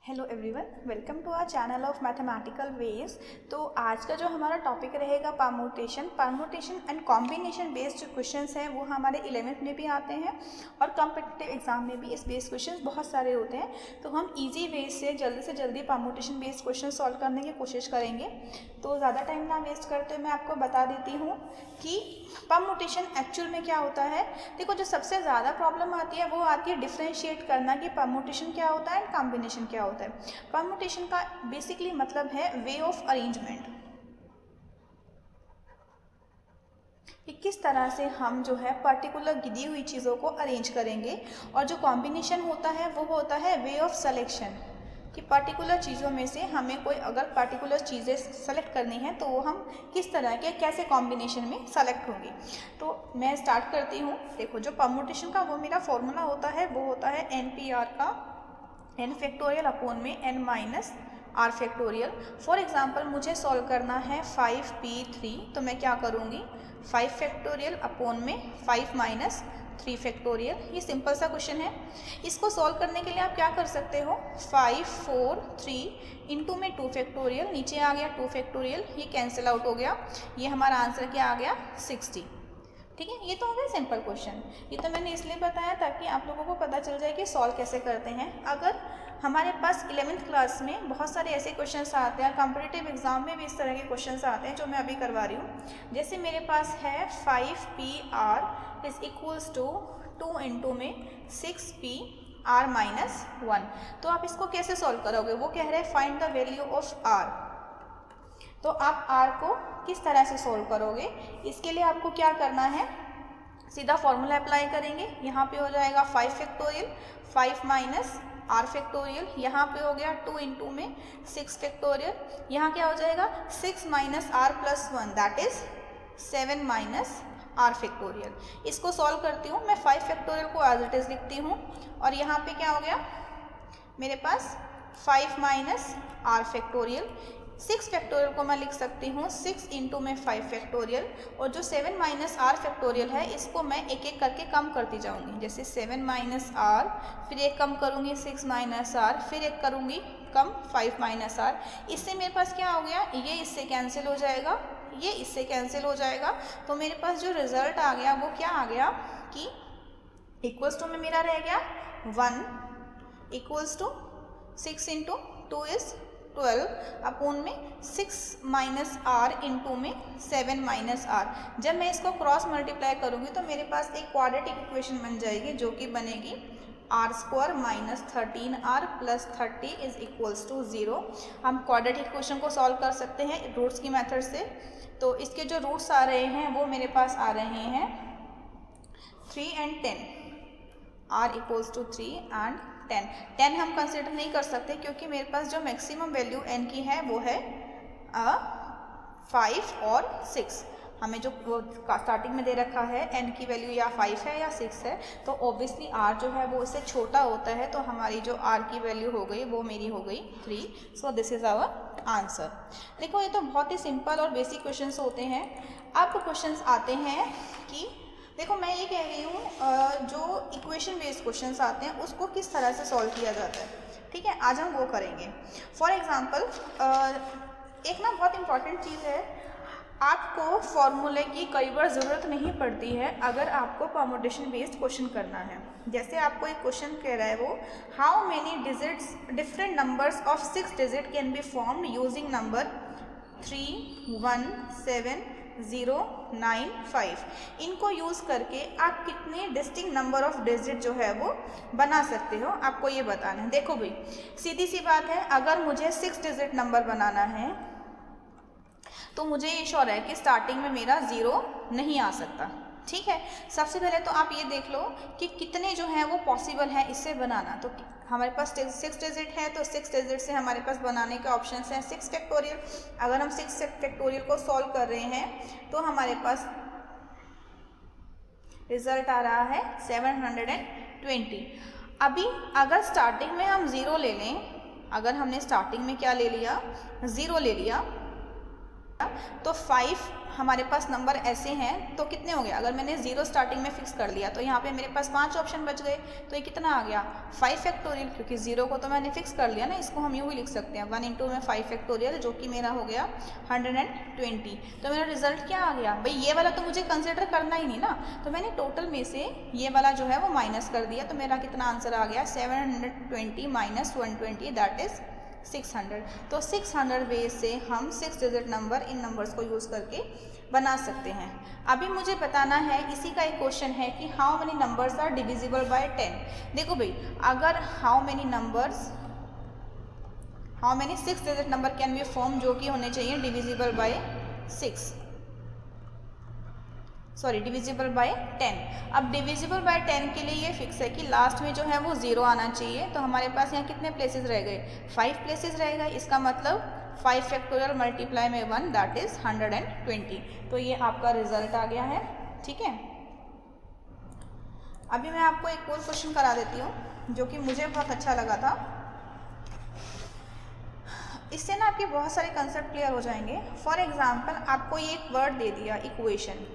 Hello everyone, welcome to our channel of mathematical ways. तो आज का जो हमारा टॉपिक रहेगा परमुटेशन एंड कॉम्बिनेशन बेस्ड जो क्वेश्चंस हैं वो हमारे 11th में भी आते हैं और कॉम्पिटिटिव एग्जाम में भी इस बेस्ड क्वेश्चंस बहुत सारे होते हैं। तो हम इजी वे से जल्दी परमुटेशन बेस्ड क्वेश्चन सॉल्व करने की कोशिश करेंगे। तो ज़्यादा टाइम ना वेस्ट करते हुए मैं आपको बता देती हूँ कि परमुटेशन एक्चुअल में क्या होता है। देखो, जो सबसे ज़्यादा प्रॉब्लम आती है वो आती है डिफ्रेंशिएट करना कि परमुटेशन क्या होता है एंड कॉम्बिनेशन क्या होता है। परमुटेशन का बेसिकली मतलब है वे ऑफ अरेंजमेंट, कि किस तरह से हम जो है पर्टिकुलर दी हुई चीज़ों को अरेंज करेंगे। और जो कॉम्बिनेशन होता है वो होता है वे ऑफ सिलेक्शन, कि पर्टिकुलर चीज़ों में से हमें कोई अगर पर्टिकुलर चीज़ें सेलेक्ट करनी है तो वो हम किस तरह के कैसे कॉम्बिनेशन में सेलेक्ट होंगी। तो मैं स्टार्ट करती हूँ। देखो, जो परमुटेशन का वो मेरा फॉर्मूला होता है वो होता है NPR का n फैक्टोरियल अपॉन में n minus r factorial. For example मुझे सॉल्व करना है 5p3, तो मैं क्या करूँगी 5 फैक्टोरियल अपॉन में 5 माइनस 3 फैक्टोरियल। ये सिंपल सा क्वेश्चन है। इसको सॉल्व करने के लिए आप क्या कर सकते हो, 5 4 3 इंटू में 2 फैक्टोरियल, नीचे आ गया 2 फैक्टोरियल, ये कैंसिल आउट हो गया। ये हमारा आंसर क्या आ गया 60। ठीक है, ये तो हो गया सिंपल क्वेश्चन। ये तो मैंने इसलिए बताया ताकि आप लोगों को पता चल जाए कि सॉल्व कैसे करते हैं। अगर हमारे पास 11th क्लास में बहुत सारे ऐसे क्वेश्चंस आते हैं, कॉम्पिटिटिव एग्जाम में भी इस तरह के क्वेश्चंस आते हैं जो मैं अभी करवा रही हूँ। जैसे मेरे पास है 5PR is equals to 2 into में 6PR माइनस 1। तो आप इसको कैसे सॉल्व करोगे, वो कह रहे हैं find the value of R। तो आप R को किस तरह से सोल्व करोगे, इसके लिए आपको क्या करना है, सीधा फॉर्मूला अप्लाई करेंगे। यहाँ पे हो जाएगा 5 फैक्टोरियल 5 माइनस R फैक्टोरियल, यहाँ पे हो गया 2 इंटू में 6 फैक्टोरियल, यहाँ क्या हो जाएगा 6 minus R plus 1 that is 7 minus R factorial. इसको सॉल्व करती हूँ मैं, 5 फैक्टोरियल को एज इट इज लिखती हूँ और यहाँ पे क्या हो गया मेरे पास 5 माइनस R फैक्टोरियल। 6 फैक्टोरियल को मैं लिख सकती हूँ 6 इंटू में 5 फैक्टोरियल, और जो 7 माइनस R फैक्टोरियल है इसको मैं एक एक करके कम करती जाऊँगी। जैसे 7 माइनस R, फिर एक कम करूँगी 6 माइनस R, फिर एक करूँगी कम 5 माइनस R। इससे मेरे पास क्या हो गया, ये इससे कैंसिल हो जाएगा, ये इससे कैंसिल हो जाएगा। तो मेरे पास जो रिजल्ट आ गया वो क्या आ गया कि इक्वल्स टू में मेरा रह गया 1 equals to 6 into 2 is 12 upon में 6 माइनस R इंटू में 7 माइनस R। जब मैं इसको क्रॉस मल्टीप्लाई करूँगी तो मेरे पास एक क्वाड्रेटिक इक्वेशन बन जाएगी जो कि बनेगी R square minus 13R plus 30 is equals to 0। हम क्वाड्रेटिक इक्वेशन को सॉल्व कर सकते हैं रूट्स की मेथड से। तो इसके जो रूट्स आ रहे हैं वो मेरे पास आ रहे हैं 3 and 10। R equals to 3 and 10 हम कंसिडर नहीं कर सकते क्योंकि मेरे पास जो मैक्सिमम वैल्यू n की है वो है 5 और 6। हमें जो स्टार्टिंग में दे रखा है n की वैल्यू या 5 है या 6 है, तो ऑब्वियसली r जो है वो इससे छोटा होता है, तो हमारी जो r की वैल्यू हो गई वो मेरी हो गई 3। So this is our answer. देखो, ये तो बहुत ही सिंपल और बेसिक क्वेश्चंस होते हैं। अब क्वेश्चंस आते हैं कि देखो, मैं ये कह रही हूँ जो इक्वेशन बेस्ड क्वेश्चंस आते हैं उसको किस तरह से सॉल्व किया जाता है। ठीक है, आज हम वो करेंगे। फॉर एग्जांपल एक ना बहुत इंपॉर्टेंट चीज़ है, आपको फॉर्मूले की कई बार ज़रूरत नहीं पड़ती है अगर आपको परमुटेशन बेस्ड क्वेश्चन करना है। जैसे आपको एक क्वेश्चन कह रहा है वो, how many digits different numbers of 6 digit can be formed using number 3 1 7 0 9 5। इनको यूज़ करके आप कितने डिस्टिंक्ट नंबर ऑफ डिजिट जो है वो बना सकते हो, आपको ये बताना है। देखो भाई, सीधी सी बात है, अगर मुझे 6 डिजिट नंबर बनाना है तो मुझे ये श्योर है कि स्टार्टिंग में मेरा 0 नहीं आ सकता। ठीक है, सबसे पहले तो आप ये देख लो कि कितने जो हैं वो पॉसिबल है इससे बनाना। तो हमारे पास 6 डिजिट है, तो 6 डिजिट से हमारे पास बनाने के ऑप्शन हैं 6 फैक्टोरियल। अगर हम 6 फैक्टोरियल को सॉल्व कर रहे हैं तो हमारे पास रिजल्ट आ रहा है 720। अभी अगर स्टार्टिंग में हम 0 ले लें, अगर हमने स्टार्टिंग में क्या ले लिया 0 ले लिया, तो 5 हमारे पास नंबर ऐसे हैं तो कितने हो गए, अगर मैंने 0 स्टार्टिंग में फिक्स कर लिया तो यहाँ पे मेरे पास 5 ऑप्शन बच गए, तो ये कितना आ गया 5 फैक्टोरियल, क्योंकि 0 को तो मैंने फिक्स कर लिया ना, इसको हम यूँ भी लिख सकते हैं 1 इंटू में 5 फैक्टोरियल, जो कि मेरा हो गया 120। तो मेरा रिजल्ट क्या आ गया भाई, ये वाला तो मुझे कंसिडर करना ही नहीं ना, तो मैंने टोटल में से ये वाला जो है वो माइनस कर दिया, तो मेरा कितना आंसर आ गया 720 माइनस 120 दैट इज़ 600। तो 600 वेज से हम 6 डिजिट नंबर इन नंबर्स को यूज़ करके बना सकते हैं। अभी मुझे बताना है, इसी का एक क्वेश्चन है कि how many numbers are divisible by 10। देखो भाई, अगर how many 6 digit number can be form, जो कि होने चाहिए डिविजिबल बाय 10। अब डिविजिबल बाय 10 के लिए ये फिक्स है कि लास्ट में जो है वो 0 आना चाहिए, तो हमारे पास यहाँ कितने प्लेसेस रह गए 5 प्लेसेस रह गए, इसका मतलब 5 फैक्टोरियल मल्टीप्लाई में 1 दैट इज़ 120। तो ये आपका रिजल्ट आ गया है, ठीक है। अभी मैं आपको एक और क्वेश्चन करा देती हूँ जो कि मुझे बहुत अच्छा लगा था, इससे ना आपके बहुत सारे कंसेप्ट क्लियर हो जाएंगे। फॉर एग्जाम्पल आपको ये एक वर्ड दे दिया इक्वेशन,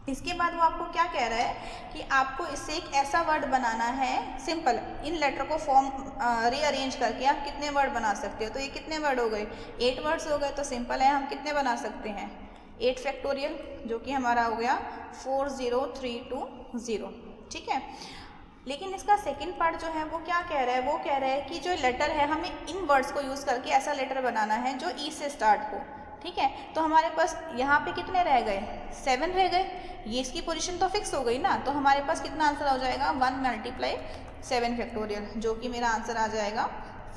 इसके बाद वो आपको क्या कह रहा है कि आपको इससे एक ऐसा वर्ड बनाना है, सिंपल इन लेटर को फॉर्म रीअरेंज करके आप कितने वर्ड बना सकते हो। तो ये कितने वर्ड हो गए 8 वर्ड्स हो गए, तो सिंपल है हम कितने बना सकते हैं 8 फैक्टोरियल, जो कि हमारा हो गया 40320, ठीक है। लेकिन इसका सेकंड पार्ट जो है वो क्या कह रहा है, वो कह रहा है कि जो लेटर है हमें इन वर्ड्स को यूज़ करके ऐसा लेटर बनाना है जो ई से स्टार्ट हो, ठीक है। तो हमारे पास यहाँ पे कितने रह गए 7 रह गए, ये इसकी पोजीशन तो फिक्स हो गई ना, तो हमारे पास कितना आंसर हो जाएगा 1 मल्टीप्लाई 7 फैक्टोरियल, जो कि मेरा आंसर आ जाएगा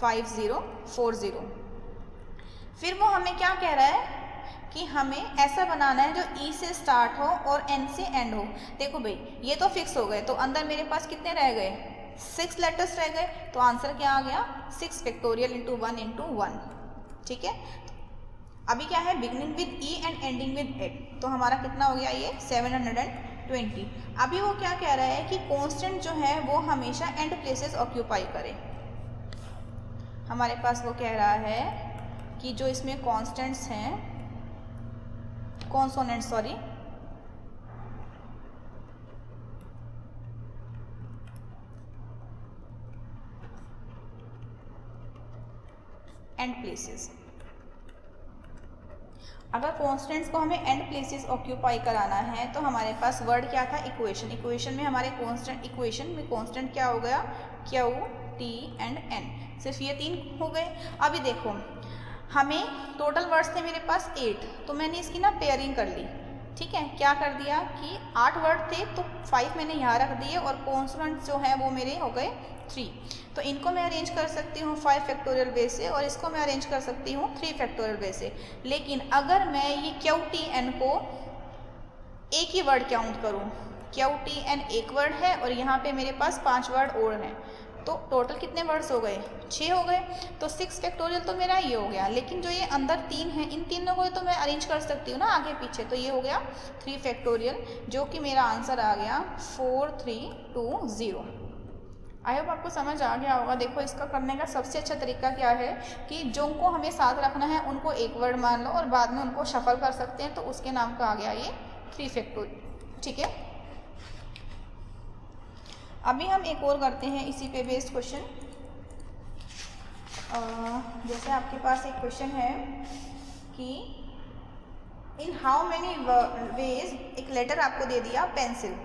5040। फिर वो हमें क्या कह रहा है कि हमें ऐसा बनाना है जो ई से स्टार्ट हो और एन से एंड हो। देखो भाई, ये तो फिक्स हो गए, तो अंदर मेरे पास कितने रह गए 6 लेटर्स रह गए, तो आंसर क्या आ गया 6 फैक्टोरियल इंटू 1 इंटू 1, ठीक है। अभी क्या है beginning with E and ending with eight, तो हमारा कितना हो गया ये 720। अभी वो क्या कह रहा है कि कांस्टेंट जो है वो हमेशा एंड प्लेसेस ऑक्यूपाई करे। हमारे पास वो कह रहा है कि जो इसमें कांस्टेंट्स हैं, कॉन्सोनेंट सॉरी, एंड प्लेसेस, अगर कॉन्स्टेंट्स को हमें एंड प्लेसेस ऑक्यूपाई कराना है तो हमारे पास वर्ड क्या था इक्वेशन, इक्वेशन में हमारे कांस्टेंट, इक्वेशन में कांस्टेंट क्या हो गया क्यू टी एंड एन, सिर्फ ये 3 हो गए। अभी देखो हमें टोटल वर्ड्स थे मेरे पास 8, तो मैंने इसकी ना पेयरिंग कर ली, ठीक है। क्या कर दिया कि 8 वर्ड थे तो 5 मैंने यहाँ रख दिए और कॉन्सोनेंट्स जो है वो मेरे हो गए 3, तो इनको मैं अरेंज कर सकती हूँ 5 फैक्टोरियल वे से और इसको मैं अरेंज कर सकती हूँ 3 फैक्टोरियल वे से। लेकिन अगर मैं ये क्यू टी एन को एक ही वर्ड काउंट करूँ, क्यू टी एन एक वर्ड है और यहाँ पे मेरे पास 5 वर्ड और हैं, तो टोटल कितने वर्ड्स हो गए 6 हो गए, तो 6 फैक्टोरियल तो मेरा ये हो गया। लेकिन जो ये अंदर 3 है, इन तीनों को तो मैं अरेंज कर सकती हूँ ना आगे पीछे, तो ये हो गया 3 फैक्टोरियल, जो कि मेरा आंसर आ गया 4320। आई होप आपको समझ आ गया होगा। देखो इसका करने का सबसे अच्छा तरीका क्या है कि जो को हमें साथ रखना है उनको एक वर्ड मान लो और बाद में उनको शफल कर सकते हैं, तो उसके नाम का आ गया ये 3 फैक्टोरियल, ठीक है। अभी हम एक और करते हैं इसी पे बेस्ड क्वेश्चन। जैसे आपके पास एक क्वेश्चन है कि इन हाउ मेनी वेज, एक लेटर आपको दे दिया पेंसिल,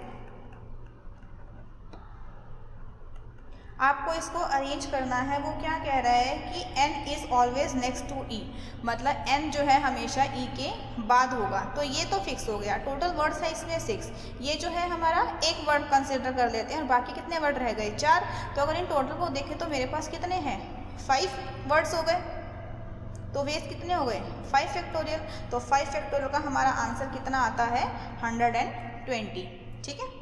आपको इसको अरेंज करना है। वो क्या कह रहा है कि n is always next to e, मतलब n जो है हमेशा e के बाद होगा, तो ये तो फिक्स हो गया। टोटल वर्ड्स है इसमें 6, ये जो है हमारा एक वर्ड कंसिडर कर लेते हैं और बाकी कितने वर्ड रह गए 4, तो अगर इन टोटल को देखें तो मेरे पास कितने हैं 5 वर्ड्स हो गए, तो वेज कितने हो गए 5 फैक्टोरियल, तो 5 फैक्टोरियल का हमारा आंसर कितना आता है 120, ठीक है।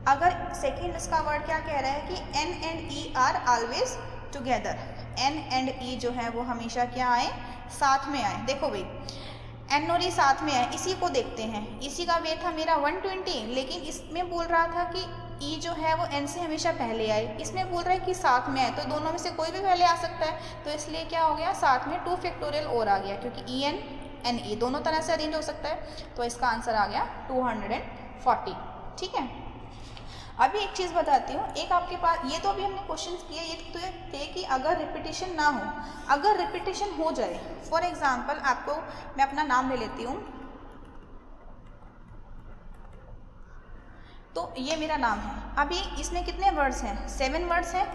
अगर सेकेंड इसका वर्ड क्या कह रहा है कि n and e are always together, n and e जो है वो हमेशा क्या आए साथ में आए। देखो भाई एन और ई साथ में है, इसी को देखते हैं। इसी का वेट था मेरा 120, लेकिन इसमें बोल रहा था कि ई जो है वो एन से हमेशा पहले आए, इसमें बोल रहा है कि साथ में आए, तो दोनों में से कोई भी पहले आ सकता है। तो इसलिए क्या हो गया, साथ में 2 फैक्टोरियल और आ गया, क्योंकि ई एन एन ई दोनों तरह से अरेंज हो सकता है। तो इसका आंसर आ गया 240। ठीक है, अभी एक चीज़ बताती हूँ, एक आपके पास ये तो अभी हमने क्वेश्चन किए, ये तो थे कि अगर रिपीटिशन ना हो, अगर रिपीटिशन हो जाए, फॉर एग्जांपल आपको मैं अपना नाम ले लेती हूँ, तो ये मेरा नाम है। अभी इसमें कितने वर्ड्स हैं, 7 वर्ड्स हैं।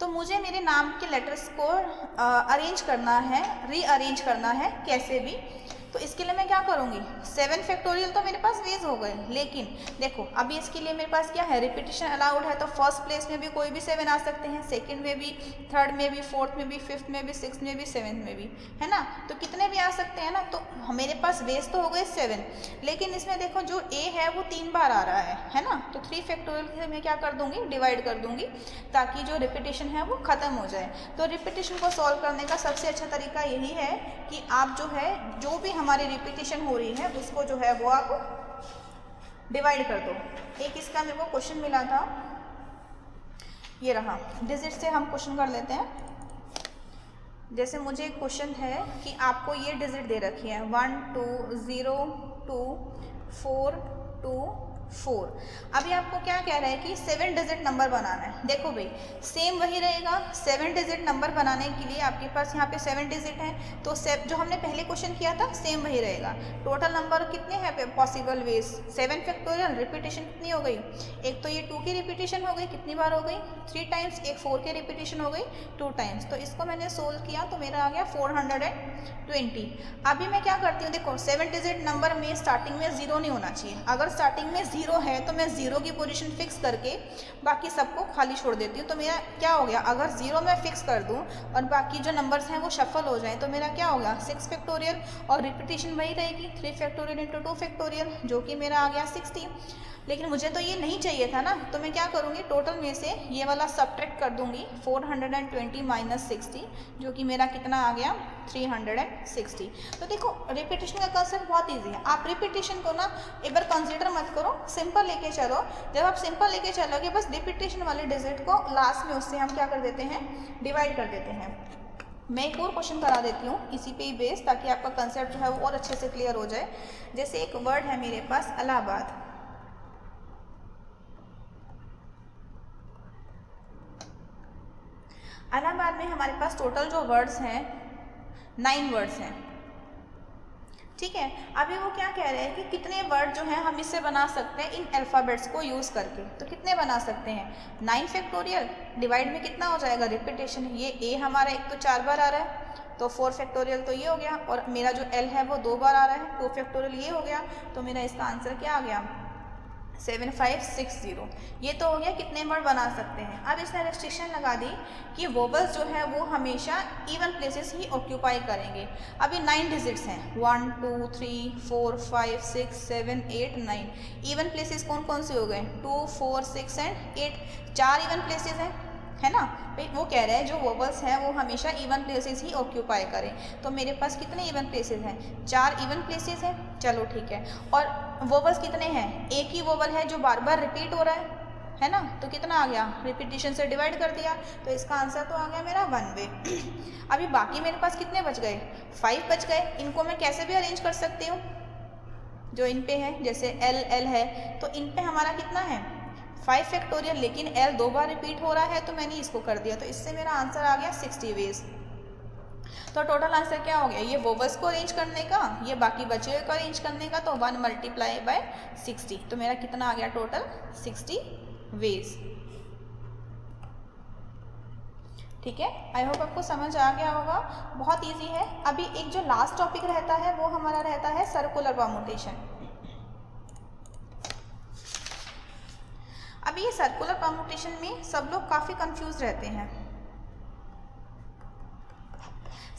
तो मुझे मेरे नाम के लेटर्स को अरेंज करना है, रीअरेंज करना है कैसे भी। तो इसके लिए मैं क्या करूँगी, 7 फैक्टोरियल तो मेरे पास वेज हो गए, लेकिन देखो अभी इसके लिए मेरे पास क्या है, रिपीटिशन अलाउड है, तो फर्स्ट प्लेस में भी कोई भी 7 आ सकते हैं, सेकंड में भी, थर्ड में भी, फोर्थ में भी, फिफ्थ में भी, सिक्स्थ में भी, सेवन्थ में भी, है ना। तो कितने भी आ सकते हैं ना, तो मेरे पास वेज तो हो गए 7, लेकिन इसमें देखो जो ए है वो 3 बार आ रहा है ना। तो 3 फैक्टोरियल से मैं क्या कर दूंगी, डिवाइड कर दूंगी, ताकि जो रिपीटिशन है वो ख़त्म हो जाए। तो रिपीटिशन को सॉल्व करने का सबसे अच्छा तरीका यही है कि आप जो है, जो भी हमारी रिपीटिशन हो रही है उसको जो है वो आप डिवाइड कर दो। एक इसका मेरे को क्वेश्चन मिला था, ये रहा, डिजिट से हम क्वेश्चन कर लेते हैं। जैसे मुझे एक क्वेश्चन है कि आपको ये डिजिट दे रखी है 1 2 0 2 4 2 4। अभी आपको क्या कह रहा है कि 7 डिजिट नंबर बनाना है। देखो भाई सेम वही रहेगा, 7 डिजिट नंबर बनाने के लिए आपके पास यहाँ पे 7 डिजिट हैं, तो जो हमने पहले क्वेश्चन किया था सेम वही रहेगा। टोटल नंबर कितने हैं पॉसिबल वेज, 7 फैक्टोरियल। रिपीटिशन कितनी हो गई, एक तो ये 2 की रिपीटिशन हो गई, कितनी बार हो गई 3 टाइम्स, एक 4 की रिपीटिशन हो गई 2 टाइम्स। तो इसको मैंने सोल्व किया तो मेरा आ गया 420। अभी मैं क्या करती हूँ, देखो 7 डिजिट नंबर में स्टार्टिंग में 0 नहीं होना चाहिए। अगर स्टार्टिंग में 0 है तो मैं 0 की पोजीशन फिक्स करके बाकी सबको खाली छोड़ देती हूँ। तो मेरा क्या हो गया, अगर 0 मैं फिक्स कर दूँ और बाकी जो नंबर्स हैं वो शफल हो जाएं, तो मेरा क्या होगा 6 फैक्टोरियल, और रिपीटिशन वही रहेगी 3 फैक्टोरियल इंटू 2 फैक्टोरियल, जो कि मेरा आ गया 60। लेकिन मुझे तो ये नहीं चाहिए था ना, तो मैं क्या करूँगी, टोटल में से ये वाला सब्ट्रैक्ट कर दूंगी, 420 माइनस 60, जो कि मेरा कितना आ गया 360। तो देखो रिपीटिशन का कंसेप्ट बहुत इजी है। आप रिपीटिशन को ना एक बार कंसीडर मत करो, सिंपल लेके चलो। जब आप सिंपल लेके चलोगे, बस रिपीटिशन वाले डिजिट को लास्ट में उससे हम क्या कर देते हैं, डिवाइड कर देते हैं। मैं एक और क्वेश्चन करा देती हूँ इसी पे ही बेस, ताकि आपका कंसेप्ट जो है वो और अच्छे से क्लियर हो जाए। जैसे एक वर्ड है मेरे पास इलाहाबाद, इलाहाबाद में हमारे पास टोटल जो वर्ड्स हैं 9 वर्ड्स हैं। ठीक है, अभी वो क्या कह रहे हैं कि कितने वर्ड जो हैं हम इससे बना सकते हैं इन अल्फ़ाबेट्स को यूज़ करके। तो कितने बना सकते हैं, 9 फैक्टोरियल डिवाइड में कितना हो जाएगा रिपीटेशन, ये ए हमारा एक तो 4 बार आ रहा है, तो 4 फैक्टोरियल तो ये हो गया, और मेरा जो एल है वो 2 बार आ रहा है, 2 फैक्टोरियल ये हो गया। तो मेरा इसका आंसर क्या आ गया 7560। ये तो हो गया कितने वर्ड बना सकते हैं। अब इसने रेस्ट्रिक्शन लगा दी कि वोवल्स जो है वो हमेशा इवन प्लेसेस ही ऑक्यूपाई करेंगे। अभी 9 डिजिट्स हैं, 1 2 3 4 5 6 7 8 9। इवन प्लेसेस कौन कौन से हो गए, 2 4 6 एंड 8, 4 इवन प्लेसेस हैं, है ना। भाई वो कह रहे हैं जो वोवल्स हैं वो हमेशा इवन प्लेसेस ही ऑक्यूपाई करें। तो मेरे पास कितने इवन प्लेसेस हैं, 4 इवन प्लेसेस हैं। चलो ठीक है, और वोवल्स कितने हैं, एक ही वोवल है जो बार बार रिपीट हो रहा है ना। तो कितना आ गया, रिपीटिशन से डिवाइड कर दिया, तो इसका आंसर तो आ गया मेरा 1 वे। अभी बाकी मेरे पास कितने बच गए, 5 बच गए। इनको मैं कैसे भी अरेंज कर सकती हूँ, जो इन पे है, जैसे एल एल है तो इन पे हमारा कितना है 5 फैक्टोरियल, लेकिन एल 2 बार रिपीट हो रहा है तो मैंने इसको कर दिया, तो इससे मेरा आंसर आ गया 60 वेज। तो टोटल आंसर क्या हो गया, ये वोवल्स को अरेंज करने का, ये बाकी बचे हुए को अरेंज करने का, तो 1 मल्टीप्लाई बाय 60, तो मेरा कितना आ गया टोटल 60 वेज। ठीक है, आई होप आपको समझ आ गया होगा, बहुत इजी है। अभी एक जो लास्ट टॉपिक रहता है वो हमारा रहता है सर्कुलर परम्यूटेशन। अभी ये सर्कुलर परम्यूटेशन में सब लोग काफ़ी कंफ्यूज रहते हैं।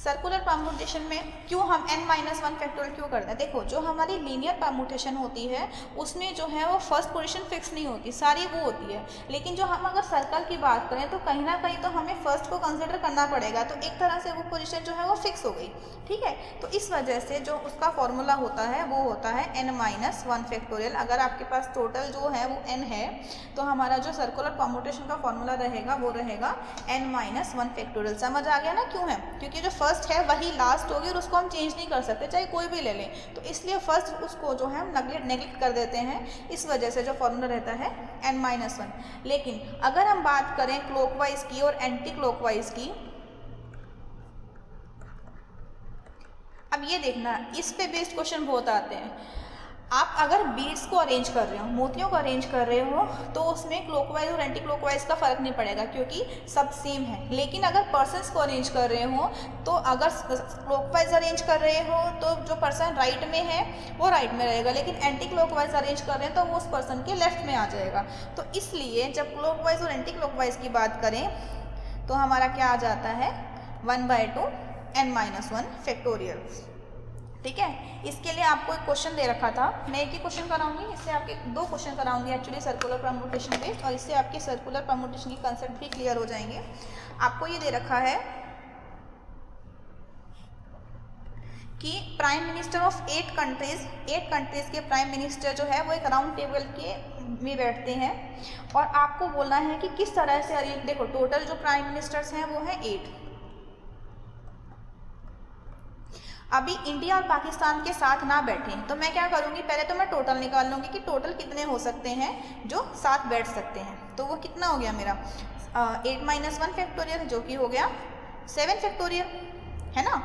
सर्कुलर परम्यूटेशन में क्यों हम n-1 फैक्टोरियल क्यों करते हैं? देखो, जो हमारी लीनियर परम्यूटेशन होती है उसमें जो है वो फर्स्ट पोजीशन फिक्स नहीं होती, सारी वो होती है। लेकिन जो हम अगर सर्कल की बात करें तो कहीं ना कहीं तो हमें फर्स्ट को कंसिडर करना पड़ेगा, तो एक तरह से वो पोजीशन जो है वो फिक्स हो गई, ठीक है। तो इस वजह से जो उसका फॉर्मूला होता है वो होता है n-1 फैक्टोरियल। अगर आपके पास टोटल जो है वो n है तो हमारा जो सर्कुलर परम्यूटेशन का फॉर्मूला रहेगा वो रहेगा n-1 फैक्टोरियल। समझ आ गया ना क्यों है? क्योंकि जो फर्स्ट है वही लास्ट होगी और उसको हम चेंज नहीं कर सकते, चाहे कोई भी ले लें, तो इसलिए फर्स्ट उसको जो है हम नेगलेक्ट कर देते हैं। इस वजह से जो फॉर्मूला रहता है n-1। लेकिन अगर हम बात करें क्लॉकवाइज की और एंटी क्लॉकवाइज की, अब ये देखना, इस पे बेस्ड क्वेश्चन बहुत आते हैं। आप अगर बीड्स को अरेंज कर रहे हो, मोतियों को अरेंज कर रहे हो, तो उसमें क्लॉकवाइज और एंटी क्लॉकवाइज का फर्क नहीं पड़ेगा क्योंकि सब सेम है। लेकिन अगर पर्सन्स को अरेंज कर रहे हो तो अगर क्लॉकवाइज अरेंज कर रहे हो तो जो पर्सन राइट में है वो राइट में रहेगा, लेकिन एंटी क्लॉकवाइज अरेंज कर रहे हैं तो वो उस पर्सन के लेफ्ट में आ जाएगा। तो इसलिए जब क्लॉकवाइज और एंटी क्लॉकवाइज की बात करें तो हमारा क्या आ जाता है 1/2 n-1 फैक्टोरियल, ठीक है। इसके लिए आपको एक क्वेश्चन दे रखा था, मैं एक ही क्वेश्चन कराऊंगी, इससे आपके 2 क्वेश्चन कराऊंगी एक्चुअली सर्कुलर परम्यूटेशन पे, और इससे आपके सर्कुलर परम्यूटेशन की कंसेप्ट भी क्लियर हो जाएंगे। आपको ये दे रखा है कि प्राइम मिनिस्टर ऑफ 8 कंट्रीज के प्राइम मिनिस्टर जो है वो एक राउंड टेबल के में बैठते हैं और आपको बोलना है कि किस तरह से अरेंज। देखो, टोटल जो प्राइम मिनिस्टर्स हैं वो हैं 8। अभी इंडिया और पाकिस्तान के साथ ना बैठे तो मैं क्या करूँगी, पहले तो मैं टोटल निकाल लूँगी कि टोटल कितने हो सकते हैं जो साथ बैठ सकते हैं। तो वो कितना हो गया मेरा 8-1 फैक्टोरियल, जो कि हो गया 7 फैक्टोरियल, है ना।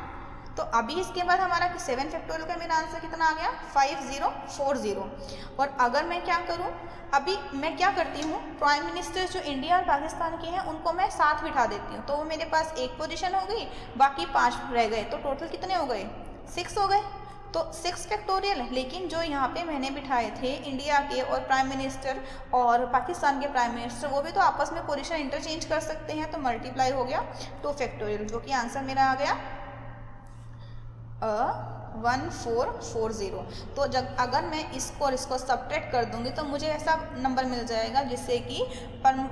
तो अभी इसके बाद हमारा 7 फैक्टोरियल का मेरा आंसर कितना आ गया 5040। और अगर मैं क्या करूं, अभी मैं क्या करती हूं, प्राइम मिनिस्टर जो इंडिया और पाकिस्तान के हैं उनको मैं साथ बिठा देती हूं, तो वो मेरे पास एक पोजीशन हो गई, बाकी 5 रह गए, तो टोटल कितने हो गए 6 हो गए। तो 6 फैक्टोरियल। लेकिन जो यहाँ पे मैंने बिठाए थे इंडिया के और प्राइम मिनिस्टर और पाकिस्तान के प्राइम मिनिस्टर, वो भी तो आपस में पोजीशन इंटरचेंज कर सकते हैं, तो मल्टीप्लाई हो गया 2 फैक्टोरियल, जो कि आंसर मेरा आ गया 1440। तो जब अगर मैं इसको और इसको सब्ट्रैक्ट कर दूंगी तो मुझे ऐसा नंबर मिल जाएगा जिससे कि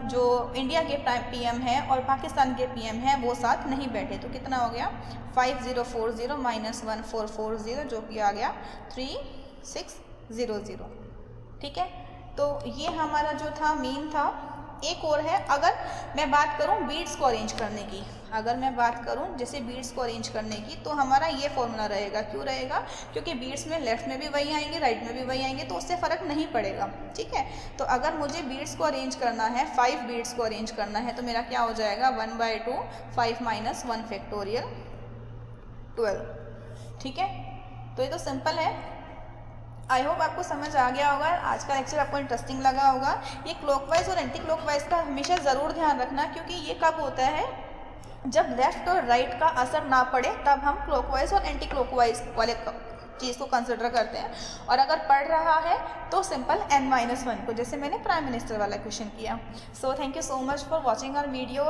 जो इंडिया के पीएम है और पाकिस्तान के पीएम है वो साथ नहीं बैठे। तो कितना हो गया 5040 माइनस 1440, जो कि आ गया 3600, ठीक है। तो ये हमारा जो था मेन था। एक और है, अगर मैं बात करूं बीड्स को अरेंज करने की, अगर मैं बात करूं जैसे बीड्स को अरेंज करने की, तो हमारा ये फॉर्मूला रहेगा। क्यों रहेगा? क्योंकि बीड्स में लेफ्ट में भी वही आएंगे, राइट में भी वही आएंगे, तो उससे फ़र्क नहीं पड़ेगा, ठीक है। तो अगर मुझे बीड्स को अरेंज करना है, 5 बीड्स को अरेंज करना है, तो मेरा क्या हो जाएगा 1/2 5-1 फैक्टोरियल 12, ठीक है। तो ये तो सिंपल है। आई होप आपको समझ आ गया होगा। आज का लेक्चर आपको इंटरेस्टिंग लगा होगा। ये क्लॉकवाइज और एंटी क्लॉकवाइज का हमेशा ज़रूर ध्यान रखना, क्योंकि ये कब होता है जब लेफ्ट और राइट का असर ना पड़े, तब हम क्लॉकवाइज और एंटी क्लॉकवाइज वाले चीज़ को कंसिडर करते हैं। और अगर पढ़ रहा है तो सिंपल n-1 को, जैसे मैंने प्राइम मिनिस्टर वाला क्वेश्चन किया। So thank you so much for watching our videos.